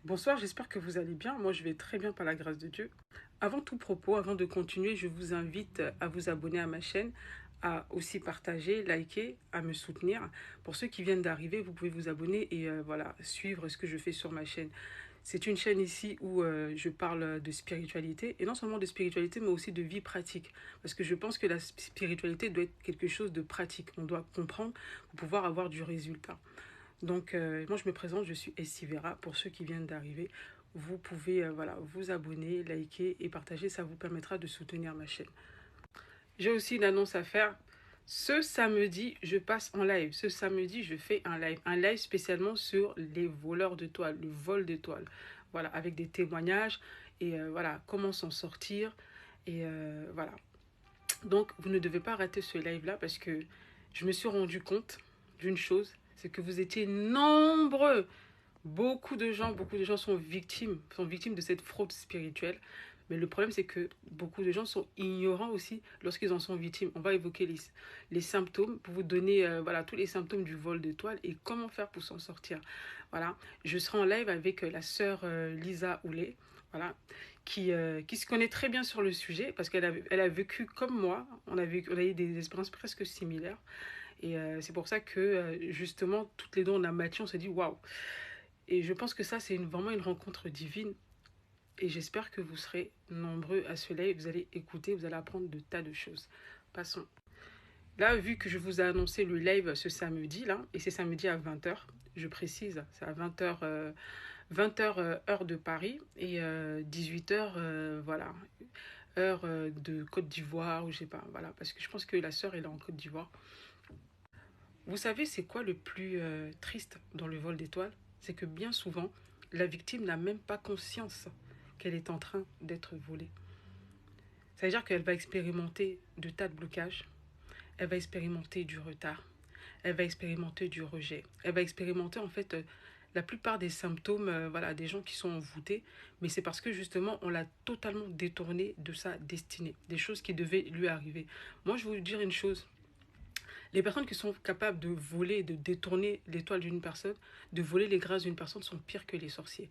Bonsoir, j'espère que vous allez bien. Moi, je vais très bien par la grâce de Dieu. Avant tout propos, avant de continuer, je vous invite à vous abonner à ma chaîne, à aussi partager, liker, à me soutenir. Pour ceux qui viennent d'arriver, vous pouvez vous abonner et voilà, suivre ce que je fais sur ma chaîne. C'est une chaîne ici où je parle de spiritualité, et non seulement de spiritualité, mais aussi de vie pratique. Parce que je pense que la spiritualité doit être quelque chose de pratique. On doit comprendre pour pouvoir avoir du résultat. Donc, moi, je me présente, je suis Estivera. Pour ceux qui viennent d'arriver, vous pouvez voilà, vous abonner, liker et partager. Ça vous permettra de soutenir ma chaîne. J'ai aussi une annonce à faire. Ce samedi, je passe en live. Ce samedi, je fais un live. Un live spécialement sur les voleurs de toile, le vol de toile. Voilà, avec des témoignages et voilà, comment s'en sortir. Et voilà. Donc, vous ne devez pas rater ce live-là parce que je me suis rendu compte d'une chose, c'est que vous étiez nombreux. Beaucoup de gens sont victimes de cette fraude spirituelle. Mais le problème, c'est que beaucoup de gens sont ignorants aussi lorsqu'ils en sont victimes. On va évoquer les symptômes pour vous donner voilà, tous les symptômes du vol d'étoiles et comment faire pour s'en sortir. Voilà. Je serai en live avec la sœur Lisa Houlet, voilà, qui se connaît très bien sur le sujet parce elle a vécu comme moi. On a eu des expériences presque similaires. Et c'est pour ça que justement, toutes les deux, on a matché, on s'est dit waouh. Et je pense que ça, c'est vraiment une rencontre divine. Et j'espère que vous serez nombreux à ce live. Vous allez écouter, vous allez apprendre de tas de choses. Passons. Là, vu que je vous ai annoncé le live ce samedi, là, et c'est samedi à 20h, je précise, c'est à 20h, 20h heure de Paris et 18h, voilà, heure de Côte d'Ivoire, ou je sais pas, voilà, parce que je pense que la sœur est là en Côte d'Ivoire. Vous savez, c'est quoi le plus triste dans le vol d'étoiles? C'est que bien souvent, la victime n'a même pas conscience qu'elle est en train d'être volée. Ça veut dire qu'elle va expérimenter de tas de blocages, elle va expérimenter du retard, elle va expérimenter du rejet, elle va expérimenter en fait la plupart des symptômes voilà, des gens qui sont envoûtés, mais c'est parce que justement on l'a totalement détourné de sa destinée, des choses qui devaient lui arriver. Moi je vais vous dire une chose, les personnes qui sont capables de voler, de détourner l'étoile d'une personne, de voler les grâces d'une personne sont pires que les sorciers.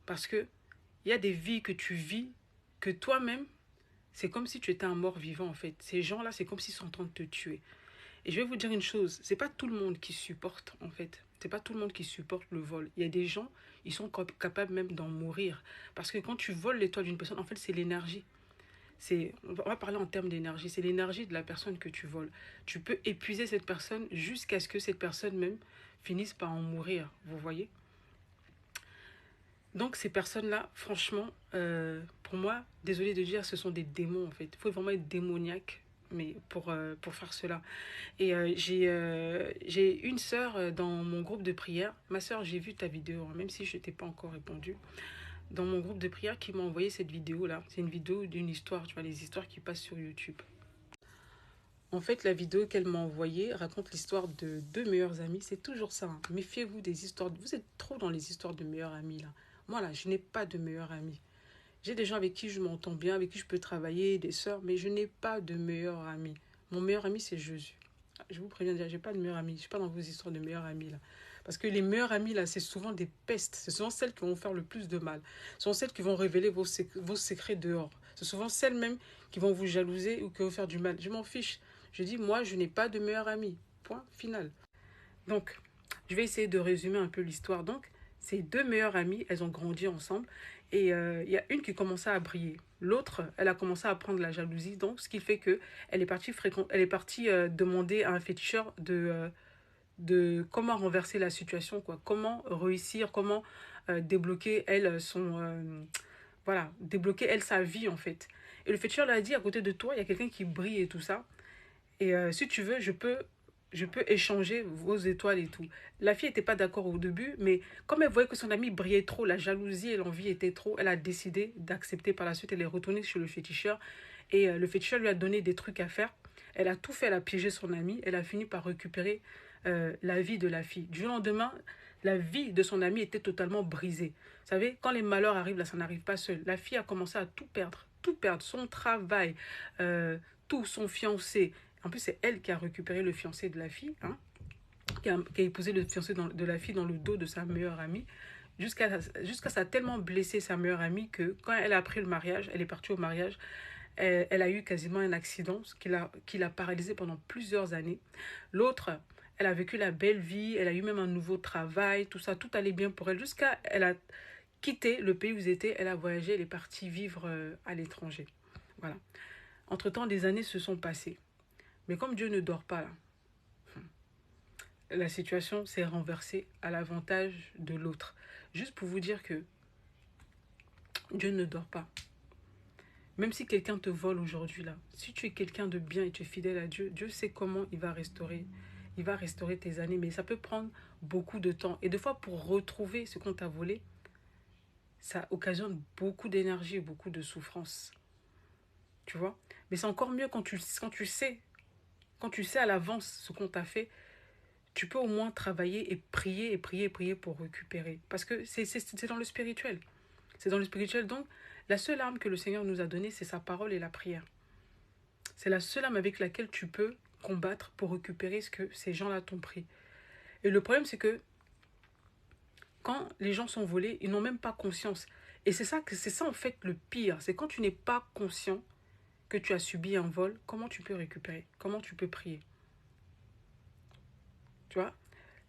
Parce que il y a des vies que tu vis, que toi-même, c'est comme si tu étais un mort vivant en fait. Ces gens-là, c'est comme s'ils sont en train de te tuer. Et je vais vous dire une chose, c'est pas tout le monde qui supporte en fait. C'est pas tout le monde qui supporte le vol. Il y a des gens, ils sont capables même d'en mourir. Parce que quand tu voles l'étoile d'une personne, en fait, c'est l'énergie. On va parler en termes d'énergie. C'est l'énergie de la personne que tu voles. Tu peux épuiser cette personne jusqu'à ce que cette personne même finisse par en mourir. Vous voyez? Donc ces personnes-là, franchement, pour moi, désolé de dire, ce sont des démons en fait. Il faut vraiment être démoniaque mais pour faire cela. Et j'ai une sœur dans mon groupe de prière. Ma sœur, j'ai vu ta vidéo, hein, même si je t'ai pas encore répondu. Dans mon groupe de prière qui m'a envoyé cette vidéo-là. C'est une vidéo d'une histoire, tu vois, les histoires qui passent sur YouTube. En fait, la vidéo qu'elle m'a envoyée raconte l'histoire de deux meilleurs amis. C'est toujours ça, hein. Méfiez-vous des histoires. Vous êtes trop dans les histoires de meilleurs amis, là. Moi, là, je n'ai pas de meilleurs amis. J'ai des gens avec qui je m'entends bien, avec qui je peux travailler, des sœurs, mais je n'ai pas de meilleurs amis. Mon meilleur ami, c'est Jésus. Je vous préviens déjà, j'ai pas de meilleurs amis. Je suis pas dans vos histoires de meilleurs amis, là. Parce que les meilleurs amis, là, c'est souvent des pestes. C'est souvent celles qui vont vous faire le plus de mal. Ce sont celles qui vont révéler vos secrets dehors. C'est souvent celles même qui vont vous jalouser ou qui vont vous faire du mal. Je m'en fiche. Je dis, moi, je n'ai pas de meilleurs amis. Point final. Donc, je vais essayer de résumer un peu l'histoire. Donc, ces deux meilleures amies, elles ont grandi ensemble. Et il y a une qui commençait à briller. L'autre, elle a commencé à prendre la jalousie. Donc, ce qui fait que elle est partie demander à un féticheur de comment renverser la situation, quoi. Comment réussir, comment débloquer, elle, voilà, débloquer, elle, sa vie, en fait. Et le féticheur lui a dit, à côté de toi, il y a quelqu'un qui brille et tout ça. Et si tu veux, je peux échanger vos étoiles et tout. La fille n'était pas d'accord au début, mais comme elle voyait que son ami brillait trop, la jalousie et l'envie étaient trop, elle a décidé d'accepter par la suite. Elle est retournée chez le féticheur et le féticheur lui a donné des trucs à faire. Elle a tout fait, elle a piégé son ami, elle a fini par récupérer la vie de la fille. Du lendemain, la vie de son ami était totalement brisée. Vous savez, quand les malheurs arrivent, là, ça n'arrive pas seul. La fille a commencé à tout perdre, son travail, tout, son fiancé. En plus, c'est elle qui a récupéré le fiancé de la fille, hein, qui a épousé le fiancé de la fille dans le dos de sa meilleure amie. Jusqu'à ça a tellement blessé sa meilleure amie que quand elle a appris le mariage, elle est partie au mariage, elle a eu quasiment un accident, ce qui l'a paralysée pendant plusieurs années. L'autre, elle a vécu la belle vie, elle a eu même un nouveau travail, tout ça, tout allait bien pour elle, jusqu'à elle a quitté le pays où ils étaient, elle a voyagé, elle est partie vivre à l'étranger. Voilà. Entre-temps, des années se sont passées. Mais comme Dieu ne dort pas là, la situation s'est renversée à l'avantage de l'autre. Juste pour vous dire que Dieu ne dort pas. Même si quelqu'un te vole aujourd'hui là, si tu es quelqu'un de bien et tu es fidèle à Dieu, Dieu sait comment il va restaurer. Il va restaurer tes années, mais ça peut prendre beaucoup de temps. Et des fois, pour retrouver ce qu'on t'a volé, ça occasionne beaucoup d'énergie et beaucoup de souffrance. Tu vois? Mais c'est encore mieux quand tu sais à l'avance ce qu'on t'a fait, tu peux au moins travailler et prier et prier et prier pour récupérer. Parce que c'est dans le spirituel. C'est dans le spirituel. Donc, la seule arme que le Seigneur nous a donnée, c'est sa parole et la prière. C'est la seule arme avec laquelle tu peux combattre pour récupérer ce que ces gens-là t'ont pris. Et le problème, c'est que quand les gens sont volés, ils n'ont même pas conscience. Et c'est ça en fait le pire. C'est quand tu n'es pas conscient que tu as subi un vol, comment tu peux récupérer? Comment tu peux prier? Tu vois?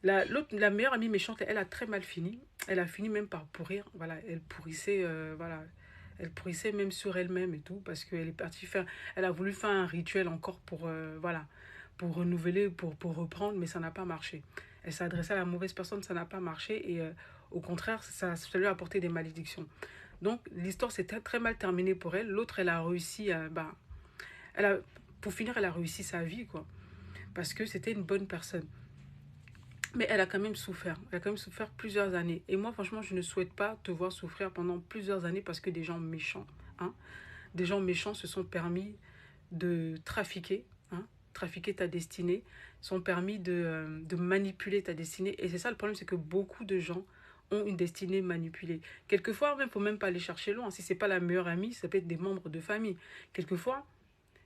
La meilleure amie méchante, elle a très mal fini. Elle a fini même par pourrir. Voilà, elle pourrissait, voilà, elle pourrissait même sur elle-même et tout, parce qu'elle est partie faire, elle a voulu faire un rituel encore pour, voilà, pour renouveler, pour reprendre, mais ça n'a pas marché. Elle s'est adressée à la mauvaise personne, ça n'a pas marché, et au contraire, ça lui a apporté des malédictions. Donc, l'histoire s'est très, très mal terminée pour elle. L'autre, elle a réussi à, bah, elle a, pour finir, elle a réussi sa vie, quoi, parce que c'était une bonne personne. Mais elle a quand même souffert. Elle a quand même souffert plusieurs années. Et moi, franchement, je ne souhaite pas te voir souffrir pendant plusieurs années parce que des gens méchants, hein, des gens méchants se sont permis de trafiquer, hein, trafiquer ta destinée, sont permis de manipuler ta destinée. Et c'est ça le problème, c'est que beaucoup de gens ont une destinée manipulée. Quelquefois, il ne faut même pas aller chercher loin. Si ce n'est pas la meilleure amie, ça peut être des membres de famille. Quelquefois,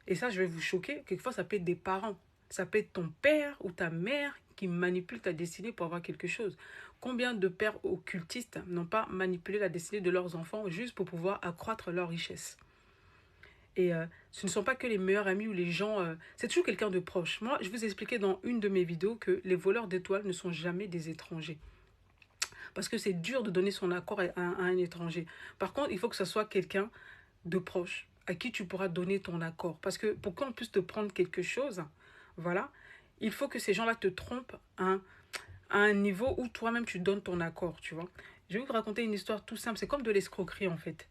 et ça, je vais vous choquer, quelquefois, ça peut être des parents. Ça peut être ton père ou ta mère qui manipule ta destinée pour avoir quelque chose. Combien de pères occultistes n'ont pas manipulé la destinée de leurs enfants juste pour pouvoir accroître leur richesse? Et ce ne sont pas que les meilleurs amis ou les gens... c'est toujours quelqu'un de proche. Moi, je vous ai expliqué dans une de mes vidéos que les voleurs d'étoiles ne sont jamais des étrangers. Parce que c'est dur de donner son accord à un étranger. Par contre, il faut que ce soit quelqu'un de proche à qui tu pourras donner ton accord. Parce que pour qu'on puisse te prendre quelque chose, voilà, il faut que ces gens-là te trompent à un niveau où toi-même tu donnes ton accord, tu vois. Je vais vous raconter une histoire tout simple. C'est comme de l'escroquerie, en fait.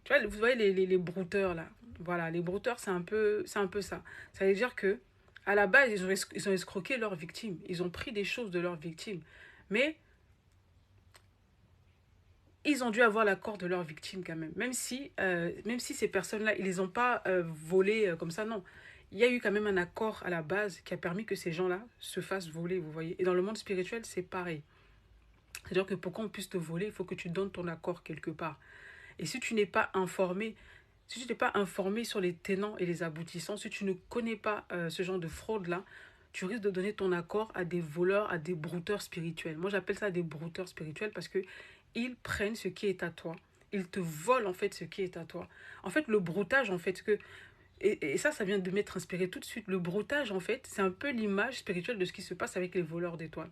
Tu vois, vous voyez les brouteurs, là. Voilà, les brouteurs, c'est un peu ça. Ça veut dire que à la base, ils ont escroqué leurs victimes. Ils ont pris des choses de leurs victimes. Mais ils ont dû avoir l'accord de leurs victimes quand même. Même si ces personnes-là, ils les ont pas volées comme ça, non. Il y a eu quand même un accord à la base qui a permis que ces gens-là se fassent voler, vous voyez. Et dans le monde spirituel, c'est pareil. C'est-à-dire que pour qu'on puisse te voler, il faut que tu donnes ton accord quelque part. Et si tu n'es pas informé, si tu n'es pas informé sur les tenants et les aboutissants, si tu ne connais pas ce genre de fraude-là, tu risques de donner ton accord à des voleurs, à des brouteurs spirituels. Moi, j'appelle ça des brouteurs spirituels parce que ils prennent ce qui est à toi. Ils te volent en fait ce qui est à toi. En fait, le broutage, en fait, et ça vient de m'être inspiré tout de suite. Le broutage, en fait, c'est un peu l'image spirituelle de ce qui se passe avec les voleurs d'étoiles.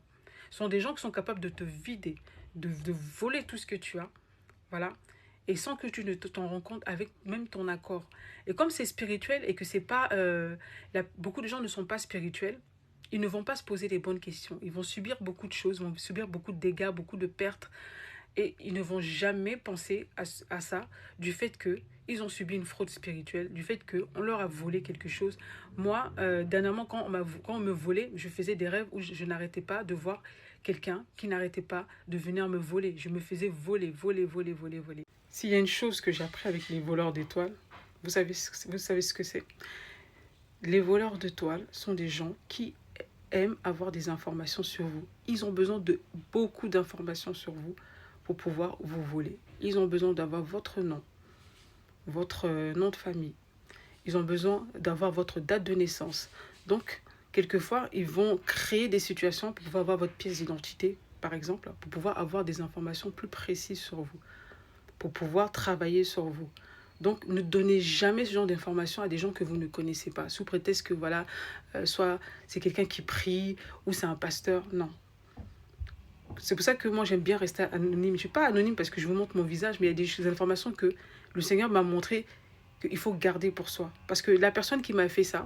Ce sont des gens qui sont capables de te vider, de voler tout ce que tu as. Voilà. Et sans que tu ne t'en rends compte avec même ton accord. Et comme c'est spirituel et que c'est pas... beaucoup de gens ne sont pas spirituels, ils ne vont pas se poser les bonnes questions. Ils vont subir beaucoup de choses, vont subir beaucoup de dégâts, beaucoup de pertes. Et ils ne vont jamais penser à ça du fait que ils ont subi une fraude spirituelle, du fait qu'on leur a volé quelque chose. Moi, dernièrement, quand on me volait, je faisais des rêves où je n'arrêtais pas de voir quelqu'un qui n'arrêtait pas de venir me voler. Je me faisais voler, voler, voler, voler, voler. S'il y a une chose que j'ai appris avec les voleurs d'étoiles, vous savez ce que c'est. Les voleurs d'étoiles sont des gens qui aiment avoir des informations sur vous. Ils ont besoin de beaucoup d'informations sur vous pour pouvoir vous voler. Ils ont besoin d'avoir votre nom, votre nom de famille. Ils ont besoin d'avoir votre date de naissance. Donc, quelquefois, ils vont créer des situations pour pouvoir avoir votre pièce d'identité par exemple, pour pouvoir avoir des informations plus précises sur vous, pour pouvoir travailler sur vous. Donc, ne donnez jamais ce genre d'informations à des gens que vous ne connaissez pas, sous prétexte que, voilà, soit c'est quelqu'un qui prie ou c'est un pasteur. Non. C'est pour ça que moi, j'aime bien rester anonyme. Je ne suis pas anonyme parce que je vous montre mon visage, mais il y a des informations que le Seigneur m'a montré qu'il faut garder pour soi. Parce que la personne qui m'a fait ça,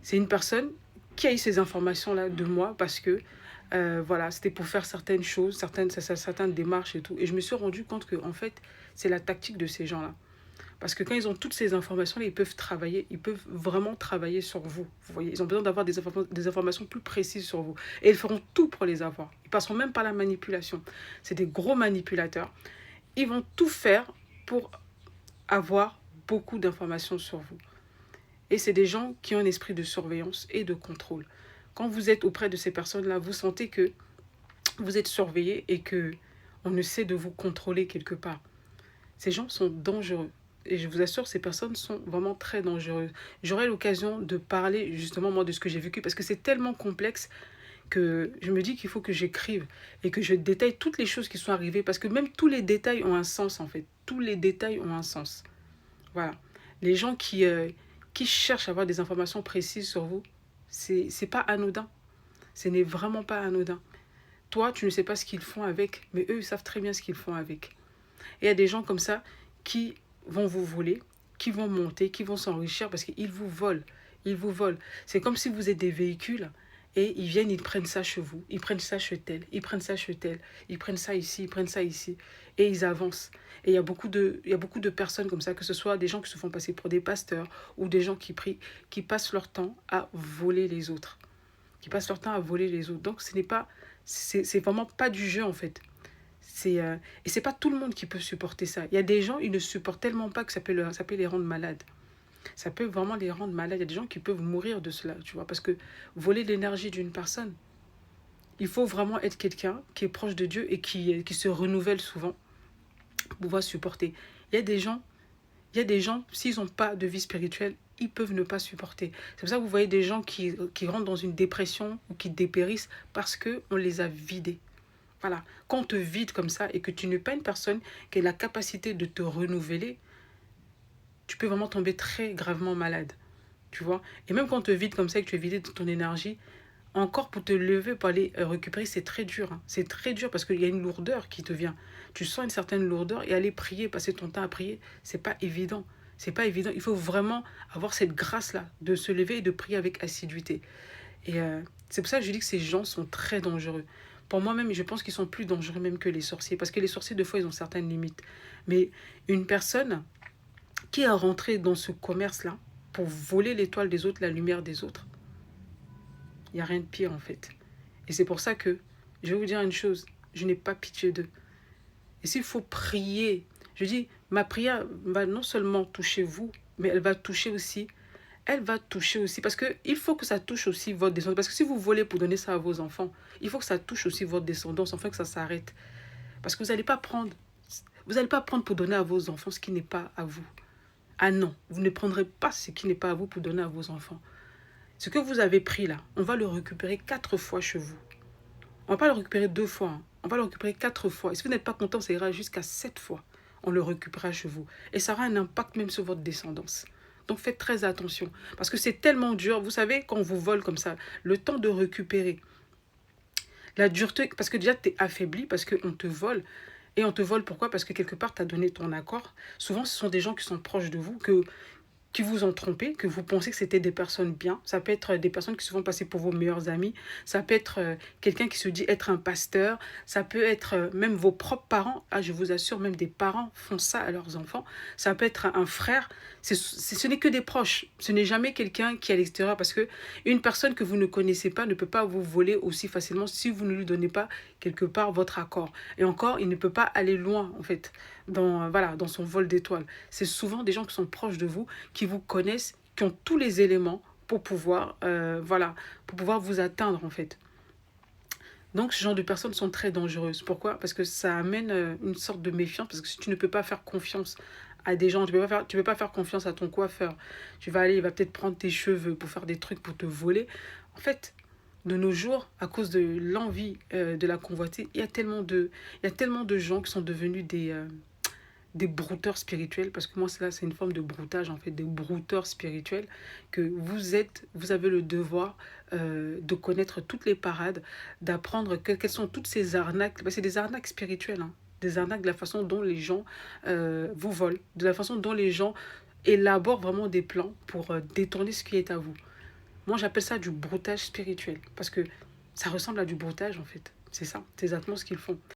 c'est une personne qui a eu ces informations-là de moi parce que voilà, c'était pour faire certaines choses, certaines démarches et tout. Et je me suis rendu compte que, en fait, c'est la tactique de ces gens-là. Parce que quand ils ont toutes ces informations-là, ils peuvent travailler, ils peuvent vraiment travailler sur vous. Vous voyez, ils ont besoin d'avoir des informations plus précises sur vous. Et ils feront tout pour les avoir. Ils passeront même par la manipulation. C'est des gros manipulateurs. Ils vont tout faire pour avoir beaucoup d'informations sur vous. Et c'est des gens qui ont un esprit de surveillance et de contrôle. Quand vous êtes auprès de ces personnes-là, vous sentez que vous êtes surveillé et que on essaie de vous contrôler quelque part. Ces gens sont dangereux. Et je vous assure, ces personnes sont vraiment très dangereuses. J'aurai l'occasion de parler justement, moi, de ce que j'ai vécu, parce que c'est tellement complexe que je me dis qu'il faut que j'écrive et que je détaille toutes les choses qui sont arrivées, parce que même tous les détails ont un sens, en fait. Tous les détails ont un sens. Voilà. Les gens qui cherchent à avoir des informations précises sur vous, c'est pas anodin. Ce n'est vraiment pas anodin. Toi, tu ne sais pas ce qu'ils font avec, mais eux, ils savent très bien ce qu'ils font avec. Et il y a des gens comme ça qui vont vous voler, qui vont monter, qui vont s'enrichir parce qu'ils vous volent. Ils vous volent. C'est comme si vous êtes des véhicules et ils viennent, ils prennent ça chez vous, ils prennent ça chez tel, ils prennent ça chez tel, ils prennent ça ici, ils prennent ça ici. Et ils avancent. Et il y a beaucoup de personnes comme ça, que ce soit des gens qui se font passer pour des pasteurs ou des gens qui prient, qui passent leur temps à voler les autres. Qui passent leur temps à voler les autres. Donc ce n'est pas, c'est vraiment pas du jeu en fait. Et c'est pas tout le monde qui peut supporter ça. Il y a des gens, ils ne supportent tellement pas que ça peut les rendre malades. Ça peut vraiment les rendre malades. Il y a des gens qui peuvent mourir de cela, tu vois. Parce que voler l'énergie d'une personne, il faut vraiment être quelqu'un qui est proche de Dieu et qui se renouvelle souvent pour pouvoir supporter. Il y a des gens, il y a des gens, s'ils n'ont pas de vie spirituelle, ils peuvent ne pas supporter. C'est pour ça que vous voyez des gens qui rentrent dans une dépression ou qui dépérissent parce qu'on les a vidés. Voilà, quand on te vide comme ça et que tu n'es pas une personne qui a la capacité de te renouveler, tu peux vraiment tomber très gravement malade, tu vois. Et même quand on te vide comme ça et que tu es vidé de ton énergie, encore pour te lever, pour aller récupérer, c'est très dur. Hein. C'est très dur parce qu'il y a une lourdeur qui te vient. Tu sens une certaine lourdeur et aller prier, passer ton temps à prier, c'est pas évident. C'est pas évident. Il faut vraiment avoir cette grâce-là de se lever et de prier avec assiduité. Et c'est pour ça que je dis que ces gens sont très dangereux. Pour moi-même, je pense qu'ils sont plus dangereux même que les sorciers. Parce que les sorciers, des fois, ils ont certaines limites. Mais une personne qui est rentrée dans ce commerce-là pour voler l'étoile des autres, la lumière des autres, il n'y a rien de pire en fait. Et c'est pour ça que je vais vous dire une chose, je n'ai pas pitié d'eux. Et s'il faut prier, je dis, ma prière va non seulement toucher vous, mais elle va toucher aussi, parce qu'il faut que ça touche aussi votre descendance. Parce que si vous volez pour donner ça à vos enfants, il faut que ça touche aussi votre descendance, afin que ça s'arrête. Parce que vous n'allez pas prendre pour donner à vos enfants ce qui n'est pas à vous. Ah non, vous ne prendrez pas ce qui n'est pas à vous pour donner à vos enfants. Ce que vous avez pris là, on va le récupérer 4 fois chez vous. On ne va pas le récupérer 2 fois, hein. On va le récupérer 4 fois. Et si vous n'êtes pas content, ça ira jusqu'à 7 fois. On le récupérera chez vous. Et ça aura un impact même sur votre descendance. Donc faites très attention. Parce que c'est tellement dur. Vous savez, quand on vous vole comme ça, le temps de récupérer, la dureté, parce que déjà tu es affaibli, parce qu'on te vole. Et on te vole pourquoi? Parce que quelque part, tu as donné ton accord. Souvent, ce sont des gens qui sont proches de vous, qui vous ont trompé, que vous pensez que c'était des personnes bien. Ça peut être des personnes qui se font passer pour vos meilleurs amis. Ça peut être quelqu'un qui se dit être un pasteur. Ça peut être même vos propres parents. Ah, je vous assure, même des parents font ça à leurs enfants. Ça peut être un frère. Ce n'est que des proches. Ce n'est jamais quelqu'un qui est à l'extérieur, parce que une personne que vous ne connaissez pas ne peut pas vous voler aussi facilement si vous ne lui donnez pas quelque part votre accord. Et encore, il ne peut pas aller loin, en fait, dans son vol d'étoiles. C'est souvent des gens qui sont proches de vous, qui vous connaissent, qui ont tous les éléments pour pouvoir, pour pouvoir vous atteindre, en fait. Donc, ce genre de personnes sont très dangereuses. Pourquoi? Parce que ça amène une sorte de méfiance. Parce que si tu ne peux pas faire confiance à des gens, tu peux pas faire confiance à ton coiffeur. Tu vas aller, il va peut-être prendre tes cheveux pour faire des trucs pour te voler. En fait, de nos jours, à cause de l'envie de la convoitise, il y a tellement de gens qui sont devenus des brouteurs spirituels, parce que moi, c'est une forme de broutage, en fait, des brouteurs spirituels, que vous avez le devoir de connaître toutes les parades, d'apprendre quelles sont toutes ces arnaques. C'est des arnaques spirituelles, hein. Des arnaques de la façon dont les gens vous volent, de la façon dont les gens élaborent vraiment des plans pour détourner ce qui est à vous. Moi, j'appelle ça du broutage spirituel, parce que ça ressemble à du broutage, en fait. C'est ça, c'est exactement ce qu'ils font.